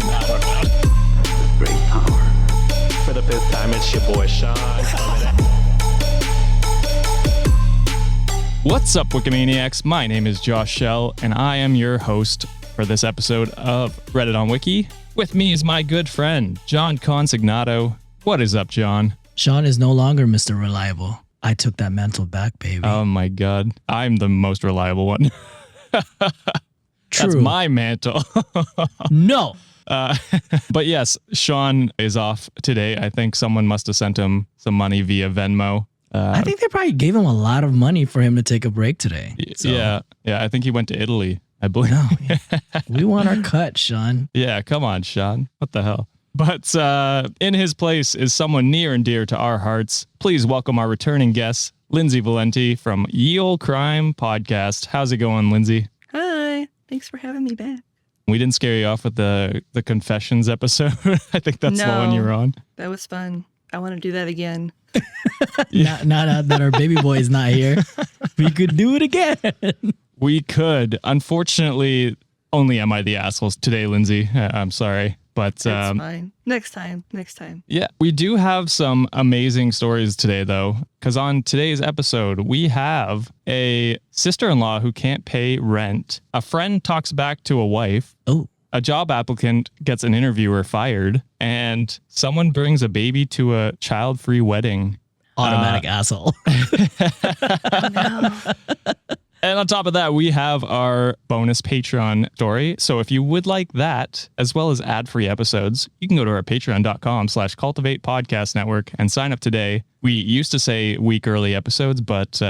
I don't know. Great power. For the fifth time, it's your boy Sean. What's up, Wikimaniacs? My name is Josh Shell, and I am your host for this episode of Reddit on Wiki. With me is my good friend, John Consignato. What is up, John? Sean is no longer Mr. Reliable. I took that mantle back, baby. Oh my God. I'm the most reliable one. True. That's my mantle. No. But yes, Sean is off today. I think someone must have sent him some money via Venmo. I think they probably gave him a lot of money for him to take a break today. So. Yeah. I think he went to Italy, I believe. No, we want our cut, Sean. Yeah, come on, Sean. What the hell? But in his place is someone near and dear to our hearts. Please welcome our returning guest, Lindsay Valenty from Ye Olde Crime podcast. How's it going, Lindsay? Hi. Thanks for having me back. We didn't scare you off with the confessions episode. I think that's the one you were on. That was fun. I want to do that again. Now that our baby boy is not here, we could do it again. We could. Unfortunately, only am I the assholes today, Lindsay. I'm sorry. But That's fine. Next time. Yeah, we do have some amazing stories today, though, because on today's episode, we have a sister-in-law who can't pay rent. A friend talks back to a wife. Oh. A job applicant gets an interviewer fired, and someone brings a baby to a child-free wedding. Automatic asshole. No. And on top of that, we have our bonus Patreon story. So if you would like that, as well as ad-free episodes, you can go to our patreon.com/cultivate podcast network and sign up today. We used to say week early episodes, but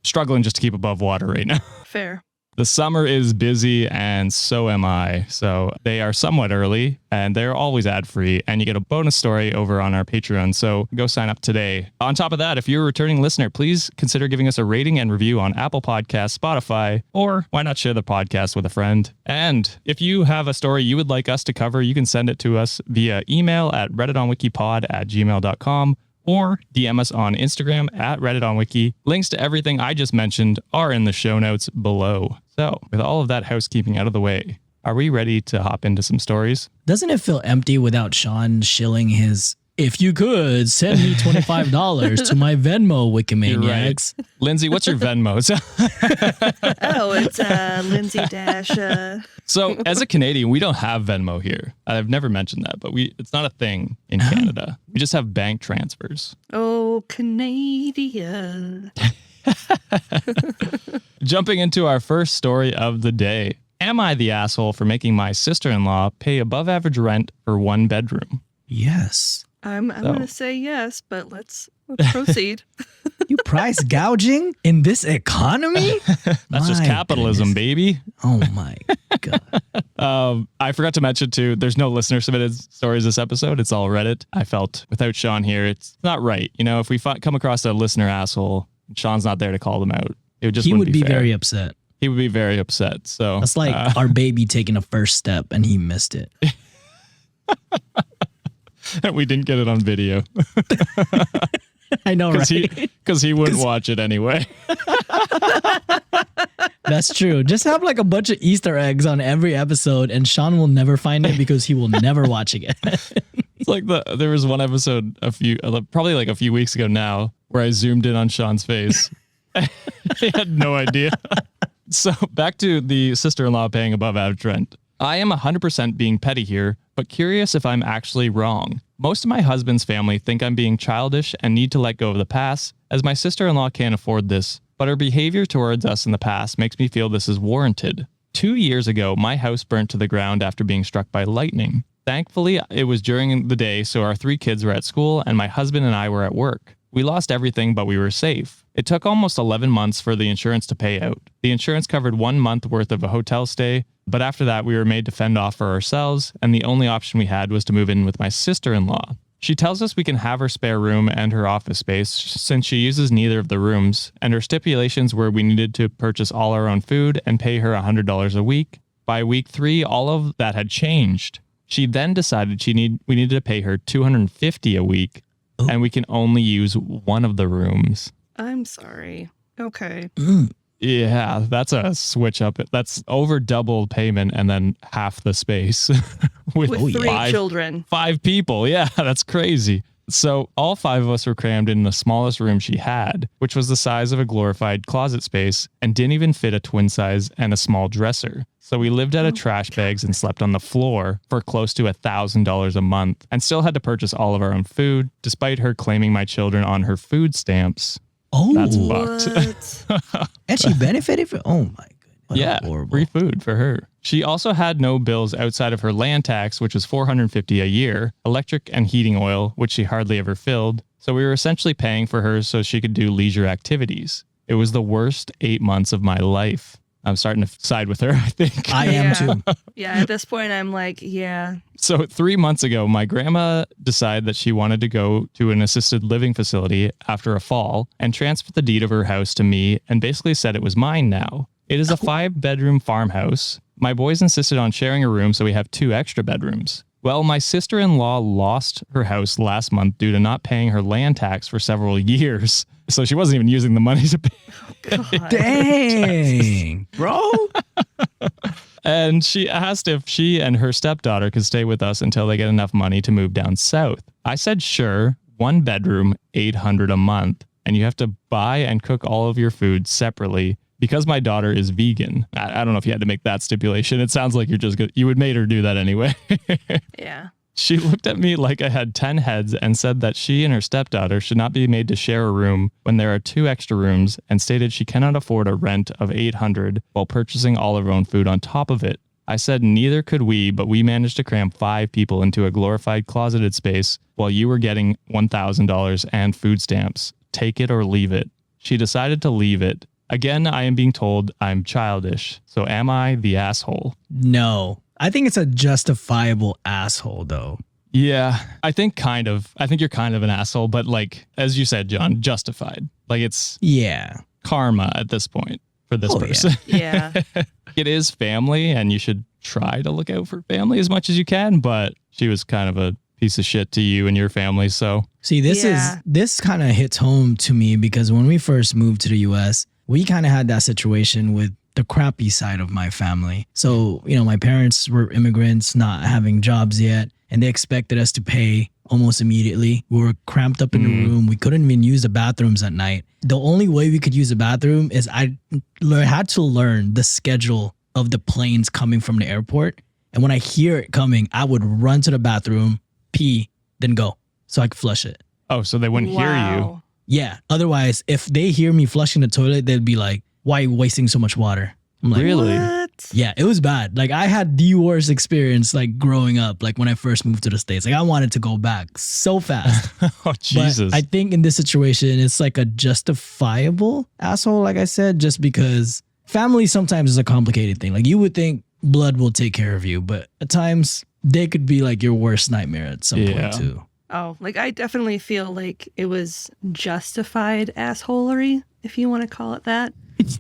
struggling just to keep above water right now. Fair. The summer is busy, and so am I. So they are somewhat early, and they're always ad-free, and you get a bonus story over on our Patreon. So go sign up today. On top of that, if you're a returning listener, please consider giving us a rating and review on Apple Podcasts, Spotify, or why not share the podcast with a friend? And if you have a story you would like us to cover, you can send it to us via email at redditonwikipod@gmail.com. or DM us on Instagram at RedditOnWiki. Links to everything I just mentioned are in the show notes below. So, with all of that housekeeping out of the way, are we ready to hop into some stories? Doesn't it feel empty without Sean shilling his, if you could, send me $25 to my Venmo, Wikimaniacs? Right. Lindsay, what's your Venmo? Oh, it's Lindsay Dash. So, as a Canadian, we don't have Venmo here. I've never mentioned that, but it's not a thing in Canada. We just have bank transfers. Oh, Canadian. Jumping into our first story of the day. Am I the asshole for making my sister-in-law pay above average rent for one bedroom? Yes. I'm going to say yes, but let's proceed. You price gouging in this economy? That's just capitalism, baby. Oh my God. I forgot to mention too, there's no listener submitted stories this episode. It's all Reddit. I felt without Sean here, it's not right. You know, if we come across a listener asshole, and Sean's not there to call them out, it would just He would be fair. very upset. He would be very upset. So that's like our baby taking a first step and he missed it. We didn't get it on video. I know, right? Because he wouldn't watch it anyway. That's true. Just have like a bunch of Easter eggs on every episode and Sean will never find it because he will never watch it. It's like there was one episode probably like a few weeks ago now where I zoomed in on Sean's face. He had no idea. So back to the sister-in-law paying above average rent. I am 100% being petty here, but curious if I'm actually wrong. Most of my husband's family think I'm being childish and need to let go of the past, as my sister-in-law can't afford this, but her behavior towards us in the past makes me feel this is warranted. 2 years ago, my house burnt to the ground after being struck by lightning. Thankfully, it was during the day, so our 3 kids were at school and my husband and I were at work. We lost everything, but we were safe. It took almost 11 months for the insurance to pay out. The insurance covered 1 month worth of a hotel stay, but after that we were made to fend off for ourselves, and the only option we had was to move in with my sister-in-law. She tells us we can have her spare room and her office space since she uses neither of the rooms, and her stipulations were we needed to purchase all our own food and pay her $100 a week. By week 3, all of that had changed. She then decided we needed to pay her $250 a week, and we can only use one of the rooms. I'm sorry. Okay. Yeah, that's a switch up. That's over double payment and then half the space with, With three five, children. 5 people. Yeah, that's crazy. So all 5 of us were crammed in the smallest room she had, which was the size of a glorified closet space and didn't even fit a twin size and a small dresser. So we lived out of trash bags and slept on the floor for close to $1,000 a month and still had to purchase all of our own food, despite her claiming my children on her food stamps. Oh, That's fucked. What? and she benefited from. Oh my goodness. What Yeah, horrible. free food for her. She also had no bills outside of her land tax, which was $450 a year, electric and heating oil, which she hardly ever filled. So we were essentially paying for her so she could do leisure activities. It was the worst 8 months of my life. I'm starting to side with her, I think. I am too. Yeah, at this point, I'm like, yeah. So 3 months ago, my grandma decided that she wanted to go to an assisted living facility after a fall and transfer the deed of her house to me and basically said it was mine now. It is a 5-bedroom farmhouse. My boys insisted on sharing a room, so we have 2 extra bedrooms. Well, my sister-in-law lost her house last month due to not paying her land tax for several years. So she wasn't even using the money to pay. God. Dang, bro. And she asked if she and her stepdaughter could stay with us until they get enough money to move down south. I said, sure, 1 bedroom, $800 a month, and you have to buy and cook all of your food separately because my daughter is vegan. I don't know if you had to make that stipulation. It sounds like you're just good. You would made her do that anyway. Yeah. She looked at me like I had 10 heads and said that she and her stepdaughter should not be made to share a room when there are 2 extra rooms, and stated she cannot afford a rent of $800 while purchasing all of her own food on top of it. I said neither could we, but we managed to cram 5 people into a glorified closeted space while you were getting $1,000 and food stamps. Take it or leave it. She decided to leave it. Again, I am being told I'm childish. So am I the asshole? No, I think it's a justifiable asshole though. Yeah, I think you're kind of an asshole, but like, as you said, John, justified. Like it's Yeah. karma at this point for this Oh, yeah. person. Yeah. It is family and you should try to look out for family as much as you can, but she was kind of a piece of shit to you and your family. So See, this kind of hits home to me because when we first moved to the US, we kind of had that situation with the crappy side of my family. So, my parents were immigrants, not having jobs yet, and they expected us to pay almost immediately. We were cramped up in the room. We couldn't even use the bathrooms at night. The only way we could use the bathroom is I had to learn the schedule of the planes coming from the airport. And when I hear it coming, I would run to the bathroom, pee, then go so I could flush it. oh, so they wouldn't hear you. Wow. Yeah. Otherwise, if they hear me flushing the toilet, they'd be like, why are you wasting so much water? I'm like, Really? What? yeah, it was bad. Like I had the worst experience like growing up, like when I first moved to the States. Like I wanted to go back so fast. Oh, Jesus. But I think in this situation, it's like a justifiable asshole, like I said, just because family sometimes is a complicated thing. Like you would think blood will take care of you, but at times they could be like your worst nightmare at some Yeah. point too. Oh, like I definitely feel like it was justified assholery, if you want to call it that.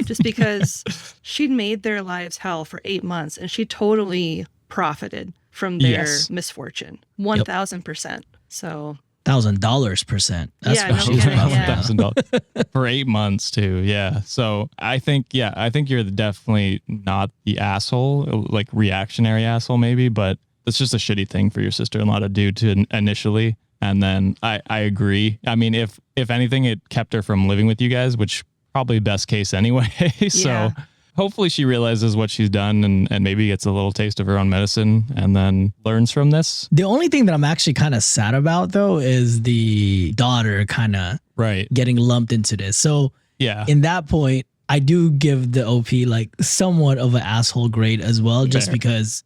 Just because she'd made their lives hell for 8 months and she totally profited from their Yes. misfortune. 1,000%. So $1,000%. That's Yeah, what no she was kidding, about. yeah. $1,000 for 8 months too. Yeah. So I think you're definitely not the asshole, like reactionary asshole maybe, but it's just a shitty thing for your sister-in-law to do to initially. And then I agree. I mean, if anything, it kept her from living with you guys, which probably best case anyway. So Yeah. hopefully she realizes what she's done and maybe gets a little taste of her own medicine and then learns from this. The only thing that I'm actually kind of sad about though is the daughter kind of Right. getting lumped into this. So Yeah. in that point, I do give the OP like somewhat of an asshole grade as well, just Fair. because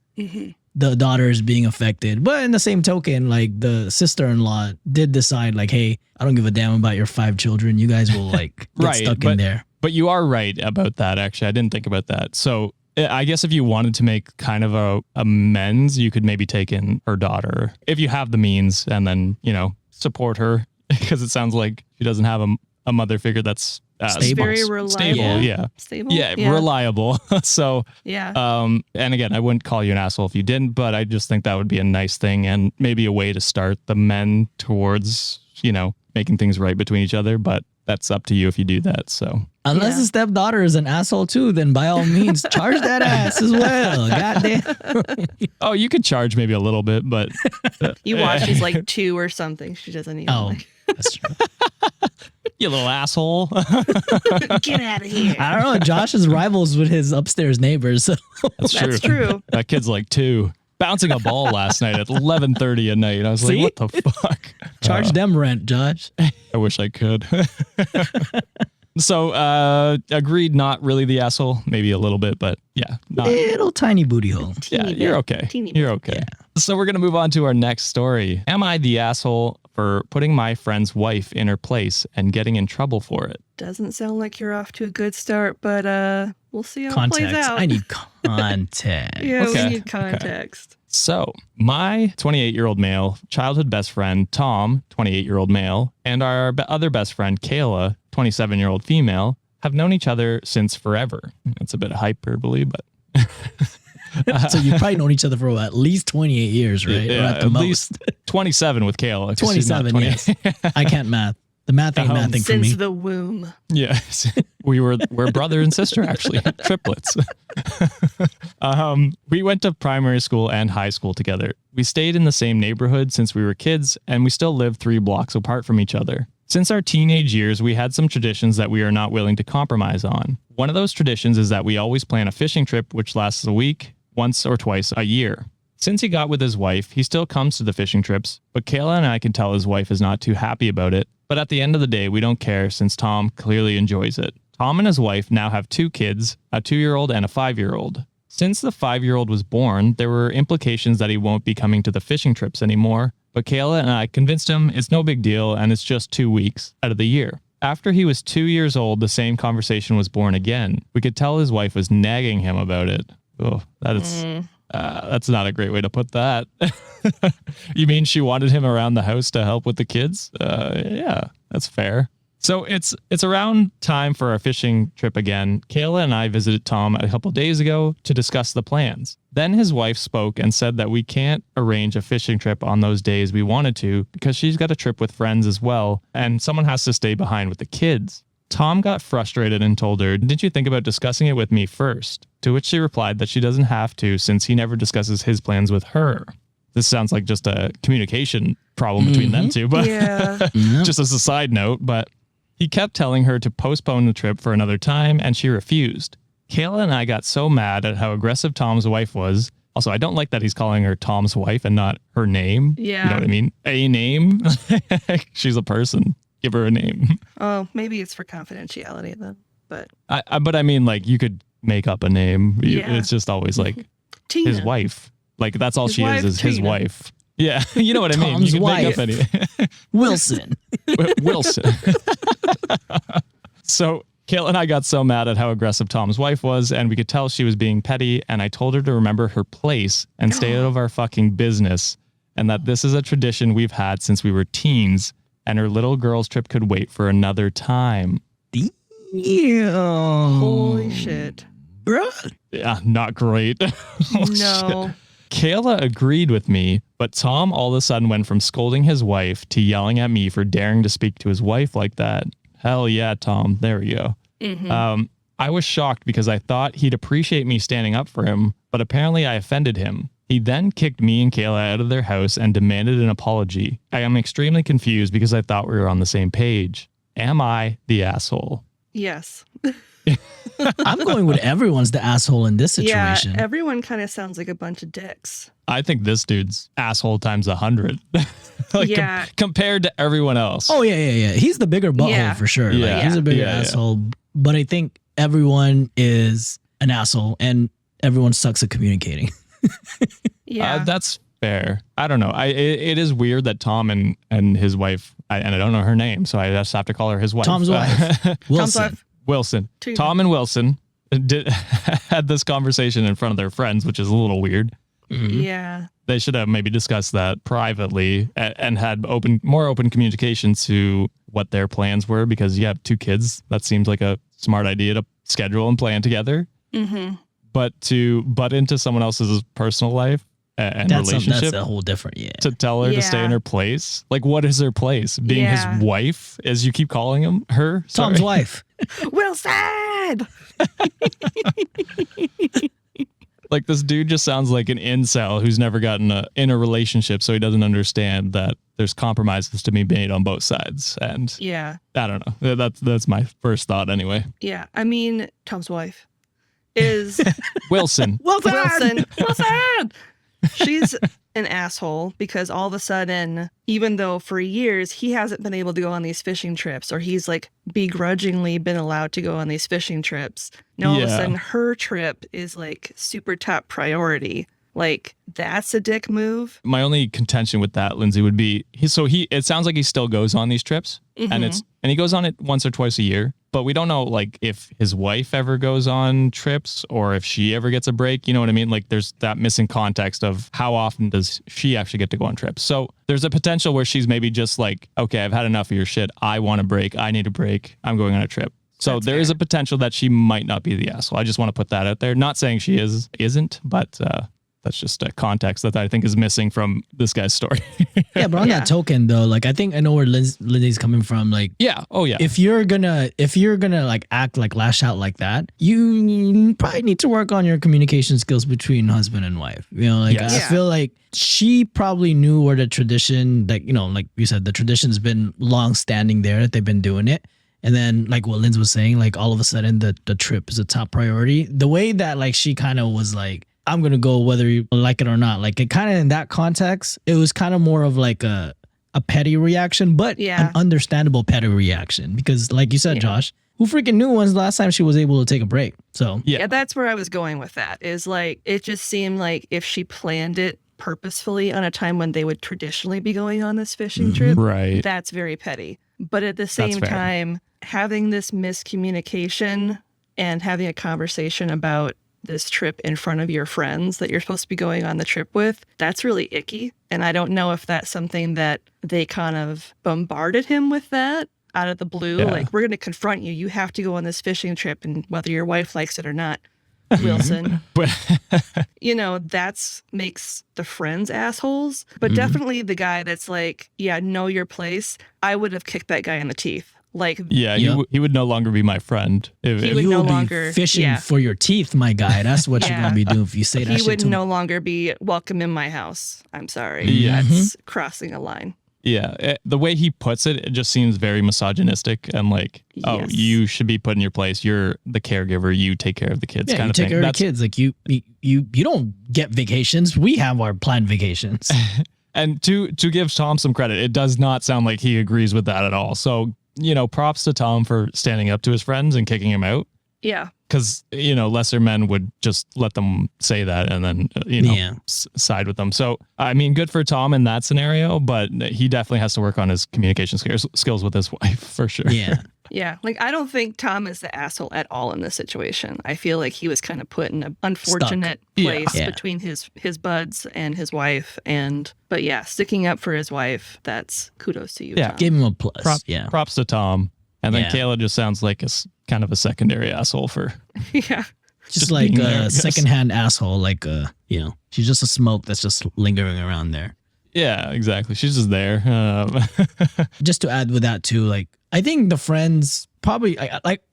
the daughter is being affected. But in the same token, like the sister-in-law did decide like, hey, I don't give a damn about your 5 children. You guys will like get Right, stuck in there. But you are right about that, actually. I didn't think about that. So I guess if you wanted to make kind of a amends, you could maybe take in her daughter if you have the means and then, support her because it sounds like she doesn't have a mother figure that's Stable. very stable. reliable. Yeah. Stable. Yeah. Reliable. So, Yeah. and again, I wouldn't call you an asshole if you didn't, but I just think that would be a nice thing and maybe a way to start the men towards, making things right between each other, but that's up to you if you do that. So Unless the stepdaughter is an asshole too, then by all means, charge that ass as well. Goddamn. oh, you could charge maybe a little bit, but You watch, she's like 2 or something. She doesn't even like, That's true. you little asshole. get out of here. I don't know. Josh is rivals with his upstairs neighbors. So. That's true. That kid's like 2. Bouncing a ball last night at 11:30 at night. I was like, what the fuck? Charge them rent, Josh. I wish I could. So, agreed, not really the asshole. Maybe a little bit, but yeah. Not, Little tiny booty hole. yeah, you're okay. You're okay. So we're going to move on to our next story. Am I the asshole for putting my friend's wife in her place and getting in trouble for it? Doesn't sound like you're off to a good start, but we'll see how it Context. plays out. I need context. Yeah, Okay. we need context. So, my 28-year-old male childhood best friend, Tom, 28-year-old male, and our other best friend, Kayla, 27-year-old female, have known each other since forever. That's a bit of hyperbole, but... So you've probably known each other for at least 28 years, right? Yeah, or at the most. least 27 with Kayla. 'Cause she's not 27, 20. yes. I can't math. The math ain't mathing for Since me. the womb. Yes, we're brother and sister, actually, triplets. We went to primary school and high school together. We stayed in the same neighborhood since we were kids, and we still live 3 blocks apart from each other. Since our teenage years, we had some traditions that we are not willing to compromise on. One of those traditions is that we always plan a fishing trip, which lasts a week, once or twice a year. Since he got with his wife, he still comes to the fishing trips, but Kayla and I can tell his wife is not too happy about it. But at the end of the day, we don't care since Tom clearly enjoys it. Tom and his wife now have 2 kids, a 2-year-old and a 5-year-old. Since the 5-year-old was born, there were implications that he won't be coming to the fishing trips anymore, but Kayla and I convinced him it's no big deal and it's just 2 weeks out of the year. After he was 2 years old, the same conversation was born again. We could tell his wife was nagging him about it. Oh, that's not a great way to put that. You mean she wanted him around the house to help with the kids? Yeah, that's fair. So it's around time for our fishing trip again. Kayla and I visited Tom a couple days ago to discuss the plans. Then his wife spoke and said that we can't arrange a fishing trip on those days we wanted to because she's got a trip with friends as well, and someone has to stay behind with the kids. Tom got frustrated and told her, "Didn't you think about discussing it with me first?" To which she replied that she doesn't have to since he never discusses his plans with her. This sounds like just a communication problem between them two, but just as a side note, but he kept telling her to postpone the trip for another time and she refused. Kayla and I got so mad at how aggressive Tom's wife was. Also, I don't like that he's calling her Tom's wife and not her name. Yeah. You know what I mean? A name. She's a person. Give her a name. Oh, maybe it's for confidentiality then. But I mean, like, you could make up a name. Yeah. It's just always like Tina. his wife. Like, that's all His she wife, is his Tina. wife. Yeah, you know what I mean. Tom's You can make wife. up any Wilson. Wilson. So Kayla and I got so mad at how aggressive Tom's wife was, and we could tell she was being petty, and I told her to remember her place and stay out of our fucking business, and that this is a tradition we've had since we were teens, and her little girl's trip could wait for another time. Damn. Holy shit. Bruh. Yeah, not great. Oh, No. shit. Kayla agreed with me, but Tom all of a sudden went from scolding his wife to yelling at me for daring to speak to his wife like that. Hell yeah, Tom. There we go. I was shocked because I thought he'd appreciate me standing up for him, but apparently I offended him. He then kicked me and Kayla out of their house and demanded an apology. I am extremely confused because I thought we were on the same page. Am I the asshole? Yes. I'm going with everyone's the asshole in this situation. Yeah, everyone kind of sounds like a bunch of dicks. I think this dude's asshole times 100. Like, Yeah. compared to everyone else. Oh, yeah. He's the bigger butthole Yeah. for sure. Yeah. Like, he's a bigger Yeah. asshole. But I think everyone is an asshole and everyone sucks at communicating. Yeah. That's fair. I don't know. It is weird that Tom and his wife, and I don't know her name, so I just have to call her his wife. Tom's wife. Tom's Wilson. wife. Wilson. Tina. Tom and Wilson had this conversation in front of their friends, which is a little weird. Yeah. They should have maybe discussed that privately and had more open communication to what their plans were, because you have 2 kids. That seems like a smart idea to schedule and plan together. Mm-hmm. But to butt into someone else's personal life, and That's relationship a whole different, to tell her to stay in Yeah. her place. Like, what is her place? Being Yeah. his wife, as you keep calling her? Tom's Sorry. wife. Wilson! Like, this dude just sounds like an incel who's never gotten in a relationship, so he doesn't understand that there's compromises to be made on both sides. And Yeah. I don't know. That's my first thought anyway. Yeah. I mean, Tom's wife is Wilson. Wilson. Wilson! She's an asshole because all of a sudden, even though for years he hasn't been able to go on these fishing trips, or he's like begrudgingly been allowed to go on these fishing trips, now all of a Yeah. sudden her trip is like super top priority. Like, that's a dick move. My only contention with that, Lindsay, would be it sounds like he still goes on these trips and he goes on it once or twice a year, but we don't know like if his wife ever goes on trips or if she ever gets a break. You know what I mean? Like, there's that missing context of how often does she actually get to go on trips. So there's a potential where she's maybe just like, okay, I've had enough of your shit. I want a break. I need a break. I'm going on a trip. So That's there is fair. a potential that she might not be the asshole. I just want to put that out there. Not saying she isn't, but that's just a context that I think is missing from this guy's story. Yeah, but on Yeah. that token though, like I think I know where Lindsay's coming from. Like, Yeah. Oh yeah. if you're gonna like act like lash out like that, you probably need to work on your communication skills between husband and wife. You know, like Yes. I Yeah. feel like she probably knew where the tradition, like, you know, like you said, the tradition's been long standing there that they've been doing it. And then like what Lindsay was saying, like all of a sudden the trip is a top priority. The way that like she kind of was like, I'm going to go whether you like it or not. Like it kind of in that context, it was kind of more of like a petty reaction, but Yeah. an understandable petty reaction. Because like you said, Yeah. Josh, who freaking knew when's the last time she was able to take a break? So Yeah. Yeah, that's where I was going with that. Is like, it just seemed like if she planned it purposefully on a time when they would traditionally be going on this fishing trip, Right. that's very petty. But at the same fair. time, having this miscommunication and having a conversation about this trip in front of your friends that you're supposed to be going on the trip with, that's really icky. And I don't know if that's something that they kind of bombarded him with that out of the blue. Yeah. Like, we're going to confront you. You have to go on this fishing trip, and whether your wife likes it or not, Wilson. But You know, that's makes the friends assholes. But definitely the guy that's like, yeah, know your place. I would have kicked that guy in the teeth. Like, yeah, Yep. he would no longer be my friend. He If, would you no will be longer- fishing yeah. for your teeth, my guy. That's what you're Yeah. gonna be doing if you say that he shit would to no longer be welcome in my house. I'm sorry. Yeah. That's crossing a line. yeah, the way he puts it, it just seems very misogynistic and like, oh, Yes. you should be put in your place. You're the caregiver. You take care of the kids. Yeah, kind you of take thing. care of the That's- kids. Like you don't get vacations. We have our planned vacations. And to give Tom some credit, it does not sound like he agrees with that at all. So, you know, props to Tom for standing up to his friends and kicking him out. Yeah. Because, you know, lesser men would just let them say that and then, Yeah. side with them. So, I mean, good for Tom in that scenario, but he definitely has to work on his communication skills with his wife for sure. Yeah. Yeah. Like, I don't think Tom is the asshole at all in this situation. I feel like he was kind of put in an unfortunate Yeah. place Yeah. between his buds and his wife. But yeah, sticking up for his wife, that's kudos to you, Yeah. Tom. Give him a plus. Yeah. Props to Tom. And then Yeah. Kayla just sounds like kind of a secondary asshole for. Yeah. Just like being there, I a guess. secondhand asshole. Like you know, she's just a smoke that's just lingering around there. Yeah, exactly. She's just there. Just to add with that too, like I think the friends probably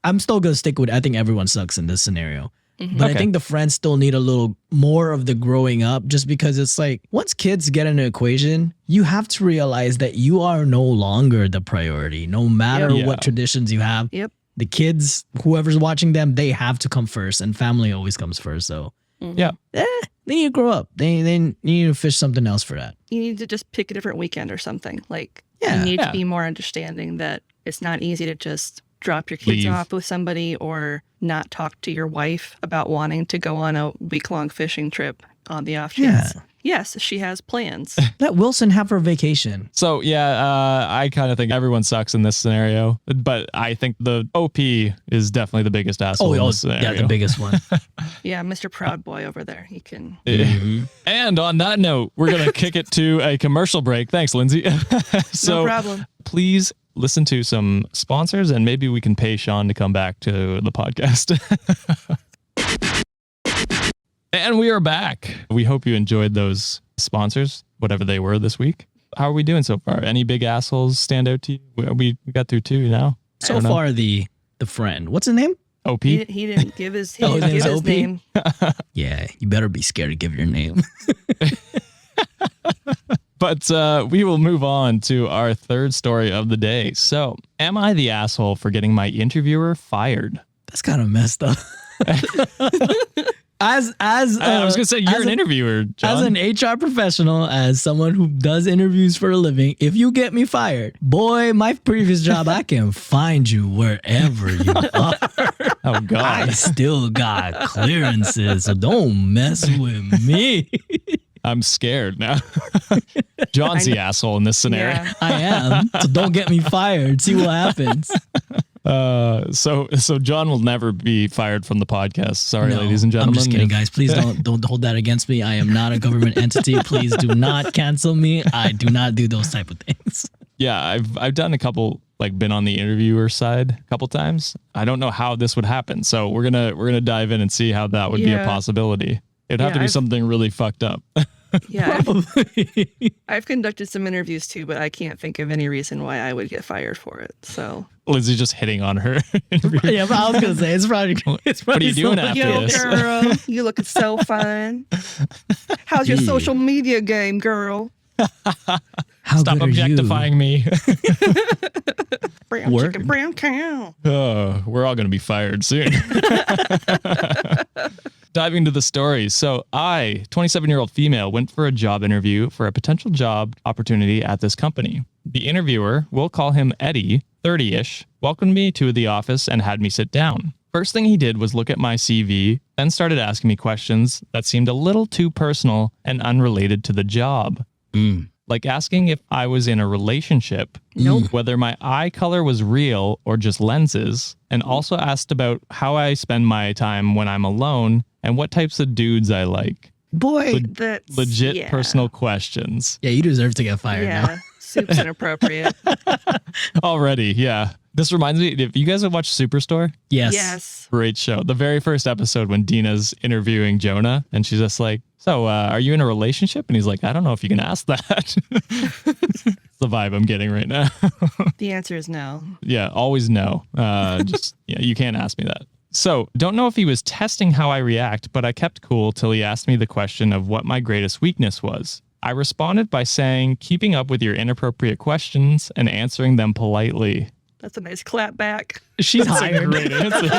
I'm still gonna stick with I think everyone sucks in this scenario. But I Okay. think the friends still need a little more of the growing up just because it's like once kids get in the equation, you have to realize that you are no longer the priority, no matter Yeah. what traditions you have. Yep. The kids, whoever's watching them, they have to come first and family always comes first. So Yeah. they need to grow up. They need to fish something else for that. You need to just pick a different weekend or something. Like, Yeah. you need Yeah. to be more understanding that it's not easy to just drop your kids Leave. off with somebody or not talk to your wife about wanting to go on a week-long fishing trip on the off chance. Yeah. Yes, she has plans. Let Wilson have her vacation. So yeah, I kind of think everyone sucks in this scenario, but I think the OP is definitely the biggest asshole in this scenario. yeah, the biggest one. Yeah, Mr. Proud Boy over there. He can. And on that note, we're gonna kick it to a commercial break. Thanks, Lindsay. So No problem. please listen to some sponsors, and maybe we can pay Sean to come back to the podcast. And we are back. We hope you enjoyed those sponsors, whatever they were this week. How are we doing so far? Any big assholes stand out to you? We got through 2 now. So far, the friend. What's his name? OP? He didn't give his, Oh, his name's his OP? name. Yeah, you better be scared to give your name. But we will move on to our third story of the day. So, am I the asshole for getting my interviewer fired? That's kind of messed up. I was gonna say you're an interviewer, John. As an HR professional, as someone who does interviews for a living, if you get me fired, boy, my previous job, I can find you wherever you are. Oh God, I still got clearances, so don't mess with me. I'm scared now. John's the asshole in this scenario. Yeah. I am, so don't get me fired. See what happens. So John will never be fired from the podcast. Sorry, No, ladies and gentlemen. I'm just kidding, guys. Please don't hold that against me. I am not a government entity. Please do not cancel me. I do not do those type of things. Yeah, I've done a couple, like been on the interviewer side a couple times. I don't know how this would happen. So we're gonna dive in and see how that would be a possibility. It'd have to be something really fucked up. Yeah, Probably. I've conducted some interviews too, but I can't think of any reason why I would get fired for it. So, Lindsay just hitting on her. Yeah, but I was gonna say it's probably. What are you doing after yo, this? girl, you looking so fine. How's your Yeah. social media game, girl? How Stop good are you? objectifying me. Brown Work. chicken, brown cow. Oh, we're all going to be fired soon. Diving into the story. So I, 27-year-old female, went for a job interview for a potential job opportunity at this company. The interviewer, we'll call him Eddie, 30-ish, welcomed me to the office and had me sit down. First thing he did was look at my CV, then started asking me questions that seemed a little too personal and unrelated to the job. Like asking if I was in a relationship, whether my eye color was real or just lenses, and also asked about how I spend my time when I'm alone and what types of dudes I like. Boy. That's Legit personal questions. Yeah, you deserve to get fired now. Yeah, soup's inappropriate. Already, yeah. This reminds me, if you guys have watched Superstore, Yes. Yes. great show. The very first episode when Dina's interviewing Jonah and she's just like, so are you in a relationship? And he's like, I don't know if you can ask that. It's the vibe I'm getting right now. The answer is no. Yeah, always no. You can't ask me that. So don't know if he was testing how I react, but I kept cool till he asked me the question of what my greatest weakness was. I responded by saying, keeping up with your inappropriate questions and answering them politely. That's a nice clap back. She's hired. Great answer.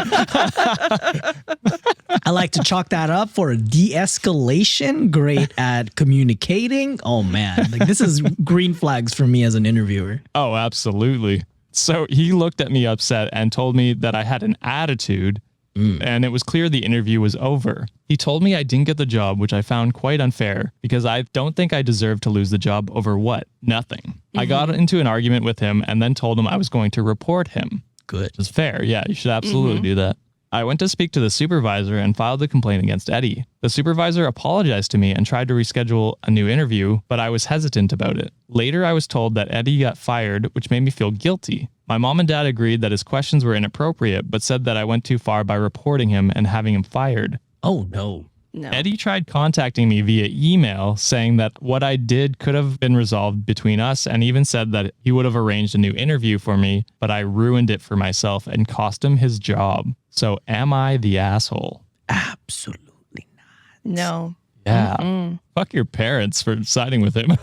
I like to chalk that up for de-escalation. Great at communicating. Oh man, like this is green flags for me as an interviewer. Oh, absolutely. So he looked at me upset and told me that I had an attitude and it was clear the interview was over. He told me I didn't get the job, which I found quite unfair because I don't think I deserved to lose the job over what? Nothing. I got into an argument with him and then told him I was going to report him. Good. Which is fair. Yeah, you should absolutely do that. I went to speak to the supervisor and filed a complaint against Eddie. The supervisor apologized to me and tried to reschedule a new interview, but I was hesitant about it. Later, I was told that Eddie got fired, which made me feel guilty. My mom and dad agreed that his questions were inappropriate, but said that I went too far by reporting him and having him fired. Oh no. No. Eddie tried contacting me via email, saying that what I did could have been resolved between us, and even said that he would have arranged a new interview for me, but I ruined it for myself and cost him his job. So am I the asshole? Absolutely not. No. Yeah. Fuck your parents for siding with him.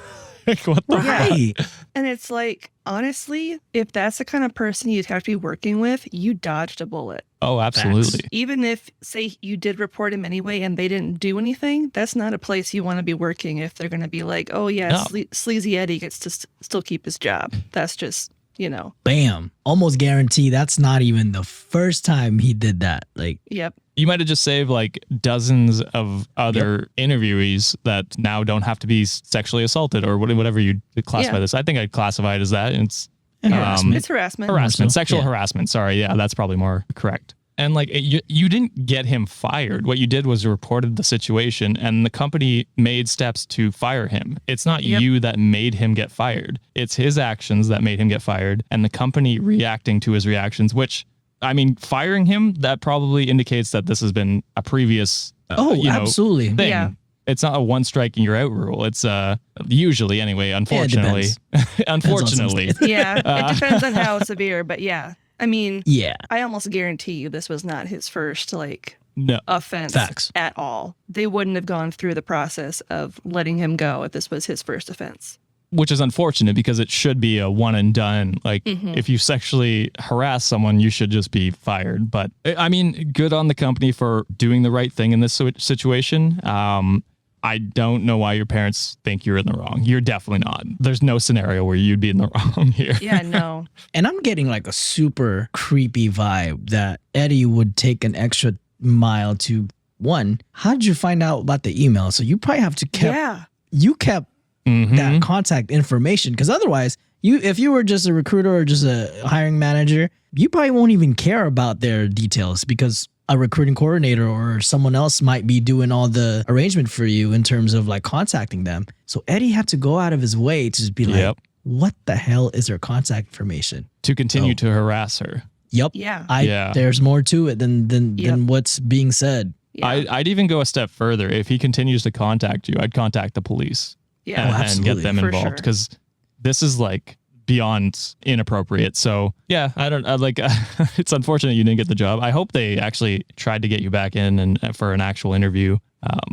Like, what the Right. And it's like, honestly, if that's the kind of person you'd have to be working with, you dodged a bullet. Oh, absolutely. Even if, say, you did report him anyway and they didn't do anything, that's not a place you want to be working if they're going to be like, oh, yeah, No. Sleazy Eddie gets to still keep his job. That's just, Bam. Almost guarantee that's not even the first time he did that. Like, Yep. You might have just saved like dozens of other interviewees that now don't have to be sexually assaulted or whatever you classify Yeah. this. I think I'd classify it as that. It's harassment. It's harassment. harassment, Also, sexual yeah. harassment. Sorry. Yeah, that's probably more correct. And like you didn't get him fired. What you did was you reported the situation and the company made steps to fire him. It's not Yep. you that made him get fired. It's his actions that made him get fired and the company reacting to his reactions, which I mean, firing him, that probably indicates that this has been a previous absolutely. thing. Yeah. It's not a one strike and you're out rule. It's usually anyway, unfortunately. Unfortunately. Yeah, it depends on how severe, but yeah. I mean, Yeah. I almost guarantee you this was not his first No. offense Facts. at all. They wouldn't have gone through the process of letting him go if this was his first offense. Which is unfortunate because it should be a one and done. Like if you sexually harass someone, you should just be fired. But I mean, good on the company for doing the right thing in this situation. I don't know why your parents think you're in the wrong. You're definitely not. There's no scenario where you'd be in the wrong here. Yeah, no. And I'm getting like a super creepy vibe that Eddie would take an extra mile to, one, how did you find out about the email? So you probably have to kept that contact information, because otherwise, if you were just a recruiter or just a hiring manager, you probably won't even care about their details, because a recruiting coordinator or someone else might be doing all the arrangement for you in terms of like contacting them. So Eddie had to go out of his way to just be like, what the hell is her contact information? To continue to harass her. Yep. Yeah. There's more to it than what's being said. Yeah. I'd even go a step further. If he continues to contact you, I'd contact the police Yeah. and get them For involved, sure. because this is like beyond inappropriate. So yeah, it's unfortunate you didn't get the job. I hope they actually tried to get you back in and for an actual interview.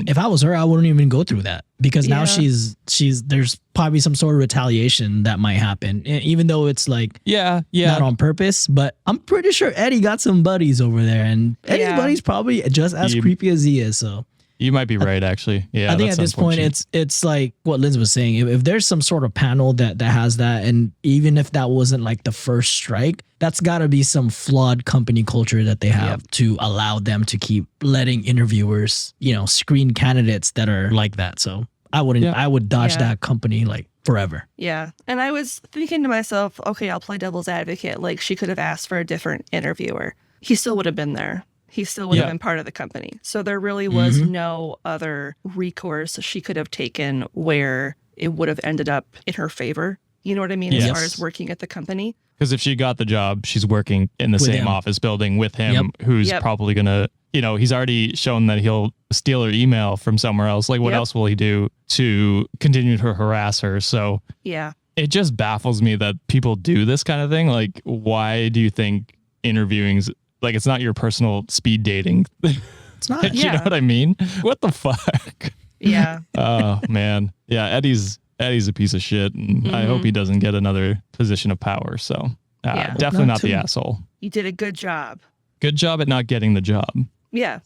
If I was her, I wouldn't even go through that, because now Yeah. she's there's probably some sort of retaliation that might happen, even though it's like not on purpose. But I'm pretty sure Eddie got some buddies over there, and Eddie's buddies probably just as creepy as he is. So You might be right, actually. Yeah, I think that's at this point, unfortunate. it's like what Lindsay was saying. If there's some sort of panel that has that, and even if that wasn't like the first strike, that's got to be some flawed company culture that they have to allow them to keep letting interviewers, screen candidates that are like that. So I would dodge that company like forever. Yeah. And I was thinking to myself, okay, I'll play devil's advocate. Like, she could have asked for a different interviewer. He still would have been there. He still would have been part of the company. So there really was no other recourse she could have taken where it would have ended up in her favor. You know what I mean? Yes. As far as working at the company. Because if she got the job, she's working in the same him. office building with him, who's probably going to, he's already shown that he'll steal her email from somewhere else. Like, what else will he do to continue to harass her? So Yeah. it just baffles me that people do this kind of thing. Like, why do you think interviewing's like, it's not your personal speed dating? It's not. You know what I mean? What the fuck? Yeah. Oh, man. Yeah, Eddie's a piece of shit, and I hope he doesn't get another position of power. So definitely not the asshole. You did a good job. Good job at not getting the job. Yeah.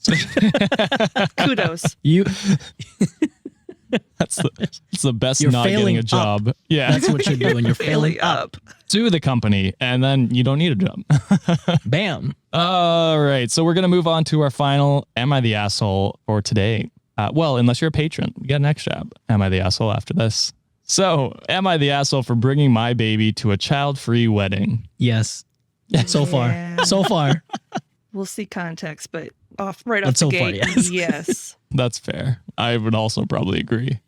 Kudos. That's the best You're not getting failing a job. up. Yeah. That's what you're doing. You're failing up. Sue the company, and then you don't need a job. Bam. All right. So we're going to move on to our final Am I the Asshole for today. Well, unless you're a patron, you get an extra Am I the Asshole after this. So, am I the asshole for bringing my baby to a child-free wedding? Yes. So far. So far. We'll see context, but off the so far, gate, yes. yes. That's fair. I would also probably agree.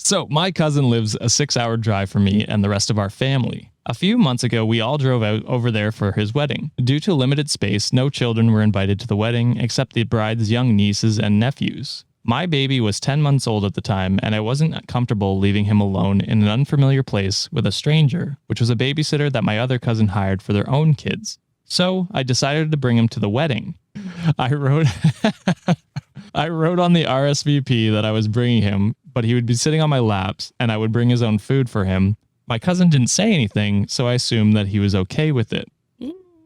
So my cousin lives a 6-hour drive from me and the rest of our family. A few months ago, we all drove out over there for his wedding. Due to limited space, no children were invited to the wedding except the bride's young nieces and nephews. My baby was 10 months old at the time, and I wasn't comfortable leaving him alone in an unfamiliar place with a stranger, which was a babysitter that my other cousin hired for their own kids. So I decided to bring him to the wedding. I wrote on the RSVP that I was bringing him, but he would be sitting on my laps and I would bring his own food for him. My cousin didn't say anything, so I assumed that he was okay with it.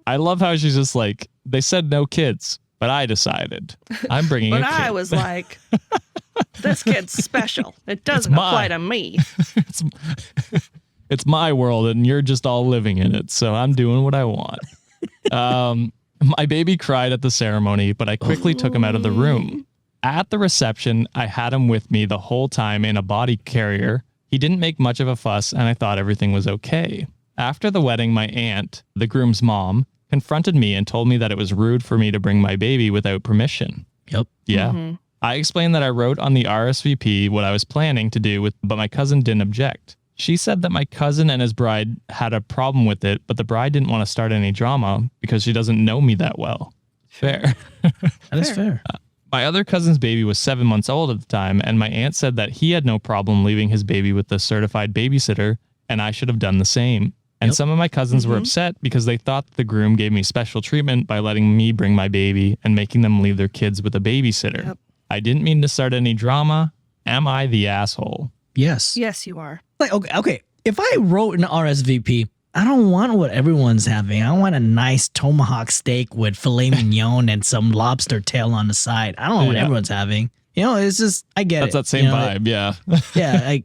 I love how she's just like, they said no kids, but I decided I'm bringing a kid. But I was like, this kid's special. It doesn't apply to me. It's my world and you're just all living in it, so I'm doing what I want. My baby cried at the ceremony, but I quickly took him out of the room. At the reception, I had him with me the whole time in a body carrier. He didn't make much of a fuss, and I thought everything was okay. After the wedding, my aunt, the groom's mom, confronted me and told me that it was rude for me to bring my baby without permission. Yep. Yeah. I explained that I wrote on the RSVP what I was planning to do, but my cousin didn't object. She said that my cousin and his bride had a problem with it, but the bride didn't want to start any drama because she doesn't know me that well. Fair. That is fair. My other cousin's baby was 7 months old at the time, and my aunt said that he had no problem leaving his baby with the certified babysitter, and I should have done the same. And some of my cousins were upset because they thought the groom gave me special treatment by letting me bring my baby and making them leave their kids with a babysitter. Yep. I didn't mean to start any drama. Am I the asshole? Yes. Yes, you are. Like, okay. If I wrote an RSVP, I don't want what everyone's having. I want a nice tomahawk steak with filet mignon and some lobster tail on the side. I don't know what everyone's having. You know, it's just, I get That's it. that same vibe, yeah. Yeah, like,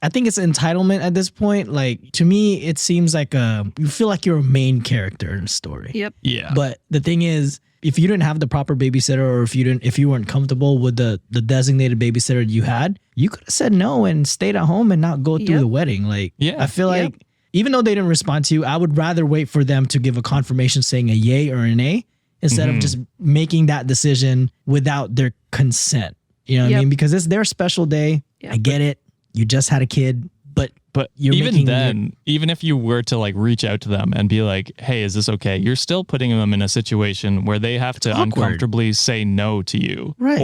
I think it's entitlement at this point. Like, to me, it seems like you feel like you're a main character in a story. Yep. Yeah. But the thing is, if you didn't have the proper babysitter, or if you weren't comfortable with the designated babysitter you had, you could have said no and stayed at home and not go through the wedding. Like, I feel like even though they didn't respond to you, I would rather wait for them to give a confirmation saying a yay or an nay instead of just making that decision without their consent. You know what I mean? Because it's their special day. I get it. You just had a kid, but you're even then, even if you were to like reach out to them and be like, hey, is this okay? You're still putting them in a situation where they have to uncomfortably say no to you. Right.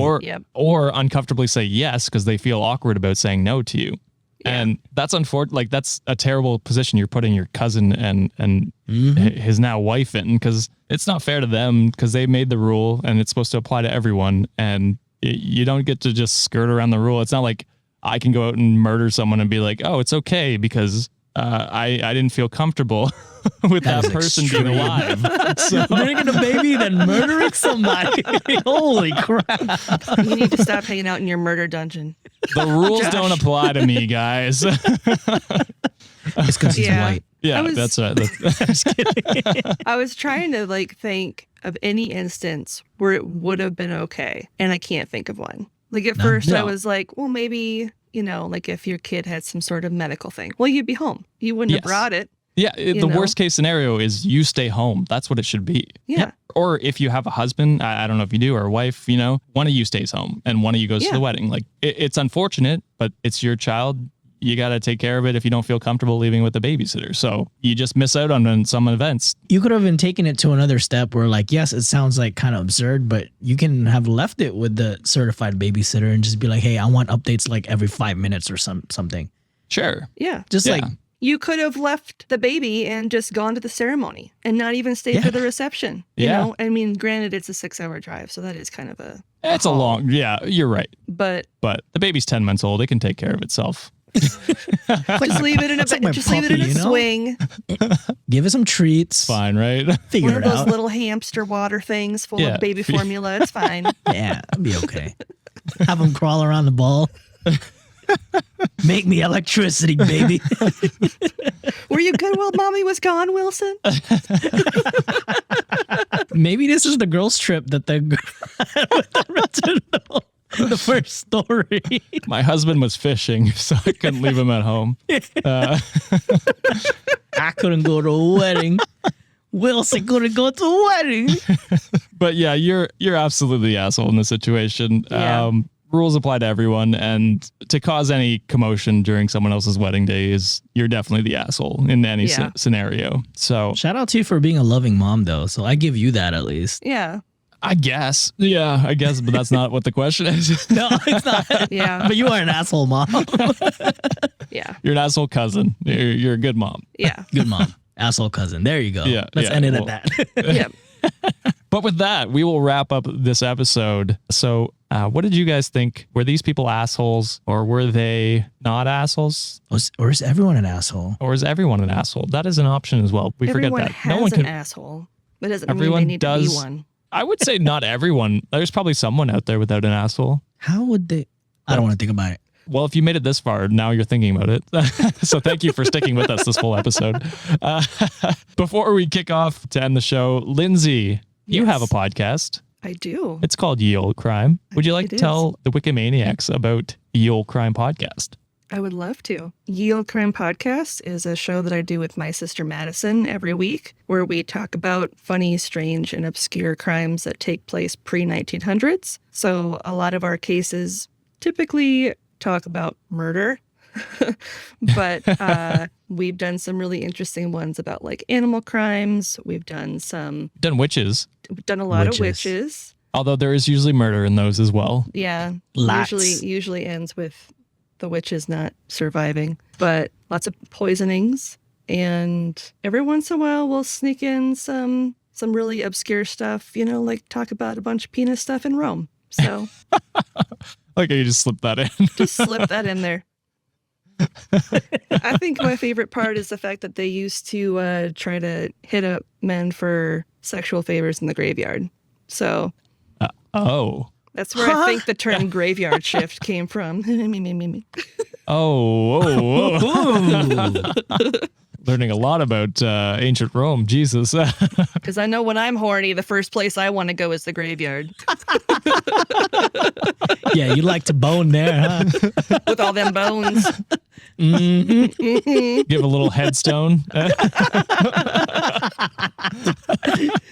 Or uncomfortably say yes because they feel awkward about saying no to you. Yeah. And that's unfortunate. Like, that's a terrible position you're putting your cousin and his now wife in, because it's not fair to them because they made the rule and it's supposed to apply to everyone. And you don't get to just skirt around the rule. It's not like I can go out and murder someone and be like, oh, it's okay because I didn't feel comfortable with that person being alive. So bringing a baby, then murdering somebody. Holy crap. You need to stop hanging out in your murder dungeon. The rules don't apply to me, guys. It's because he's white. Yeah, that's right. Just kidding. I was trying to like think of any instance where it would have been okay, and I can't think of one. Like at first I was like, well, maybe, you know, like if your kid had some sort of medical thing, well, you'd be home. You wouldn't have brought it. Yeah, the worst case scenario is you stay home. That's what it should be. Yeah. Or if you have a husband, I don't know if you do, or a wife, you know, one of you stays home and one of you goes to the wedding. Like, it's unfortunate, but it's your child. You got to take care of it if you don't feel comfortable leaving with the babysitter. So you just miss out on some events. You could have been taking it to another step where, like, yes, it sounds like kind of absurd, but you can have left it with the certified babysitter and just be like, hey, I want updates like every 5 minutes or something. Sure. Yeah. Just like, you could have left the baby and just gone to the ceremony and not even stayed for the reception. You know, I mean, granted, it's a 6-hour drive, so that is kind of a It's a long, you're right. But the baby's 10 months old. It can take care of itself. Just leave it in a swing. Give it some treats. Fine, right? Figure One it of those out. little hamster water things full of baby formula. It's fine. Yeah, it'll be okay. Have them crawl around the ball. Make me electricity, baby. Were you good while mommy was gone, Wilson? Maybe this is the girls' trip that they're the first story. My husband was fishing, so I couldn't leave him at home. I couldn't go to a wedding. Wilson couldn't go to a wedding. But yeah, you're absolutely the asshole in this situation. Yeah. Rules apply to everyone, and to cause any commotion during someone else's wedding day you're definitely the asshole in any scenario. So shout out to you for being a loving mom, though. So I give you that at least. Yeah. I guess. Yeah, I guess, but that's not what the question is. No, it's not. Yeah. But you are an asshole mom. Yeah. You're an asshole cousin. You're a good mom. Yeah. Good mom. Asshole cousin. There you go. Yeah. Let's end it at that. Yeah. But with that, we will wrap up this episode. So what did you guys think? Were these people assholes, or were they not assholes? Or is everyone an asshole? Or is everyone an asshole? That is an option as well. We Everyone forget that. has an asshole. But it doesn't mean they need to be one. I would say not everyone. There's probably someone out there without an asshole. How would they? I don't want to think about it. Well, if you made it this far, now you're thinking about it. So thank you for sticking with us this whole episode. Before we kick off to end the show, Lindsay, you have a podcast. I do. It's called Ye Olde Crime. Would you like to tell the Wikimaniacs about Ye Olde Crime podcast? I would love to. Ye Olde Crime podcast is a show that I do with my sister Madison every week, where we talk about funny, strange, and obscure crimes that take place pre-1900s. So a lot of our cases typically talk about murder, But we've done some really interesting ones about like animal crimes. We've done witches. We've done a lot of Witches. witches. Although there is usually murder in those as well. Yeah. Lots. Usually ends with the witches not surviving. But lots of poisonings. And every once in a while we'll sneak in some really obscure stuff, like talk about a bunch of penis stuff in Rome. So Okay, you just slip that in. just slip that in there. I think my favorite part is the fact that they used to try to hit up men for sexual favors in the graveyard. So Oh. that's where I think the term graveyard shift came from. Oh. Learning a lot about ancient Rome. Jesus. Because I know when I'm horny, the first place I want to go is the graveyard. Yeah, you like to bone there, huh? With all them bones. Give a little headstone.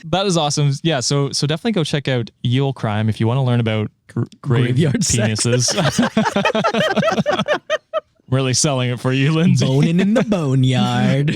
That is awesome. Yeah, so definitely go check out Ye Olde Crime if you want to learn about Graveyard sex. penises. Really selling it for you, Lindsay. Boning in the boneyard.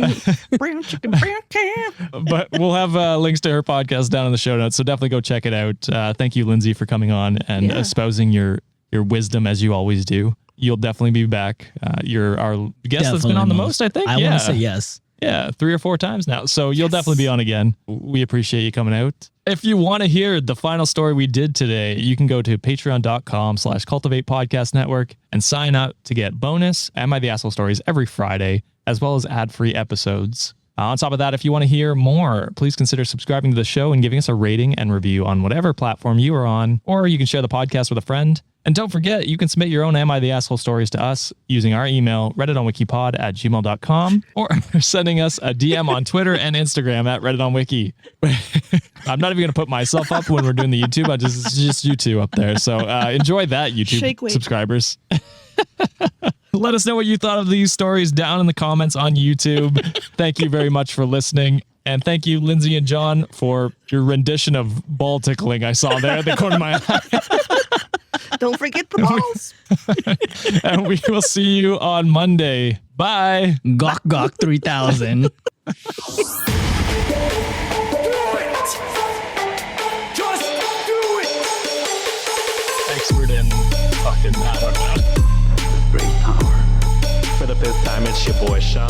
Brown chicken, brown can. But we'll have links to her podcast down in the show notes, so definitely go check it out. Thank you, Lindsay, for coming on and espousing your wisdom as you always do. You'll definitely be back. You're our guest that's been on the most, I think. I want to say yes. Yeah, 3 or 4 times now. So you'll definitely be on again. We appreciate you coming out. If you want to hear the final story we did today, you can go to patreon.com/Cultivate Podcast Network and sign up to get bonus Am I the Asshole stories every Friday, as well as ad-free episodes. On top of that, if you want to hear more, please consider subscribing to the show and giving us a rating and review on whatever platform you are on, or you can share the podcast with a friend. And don't forget, you can submit your own Am I the Asshole stories to us using our email, redditonwikipod@gmail.com, or sending us a DM on Twitter and Instagram at redditonwiki. I'm not even going to put myself up when we're doing the YouTube. It's just you two up there. So enjoy that, YouTube subscribers. Let us know what you thought of these stories down in the comments on YouTube. Thank you very much for listening. And thank you, Lindsay and John, for your rendition of ball tickling I saw there at the corner of my eye. Don't forget the balls. And we will see you on Monday. Bye. Gawk Gawk 3000. Expert in fucking, I don't know. For the 5th time, it's your boy Sean.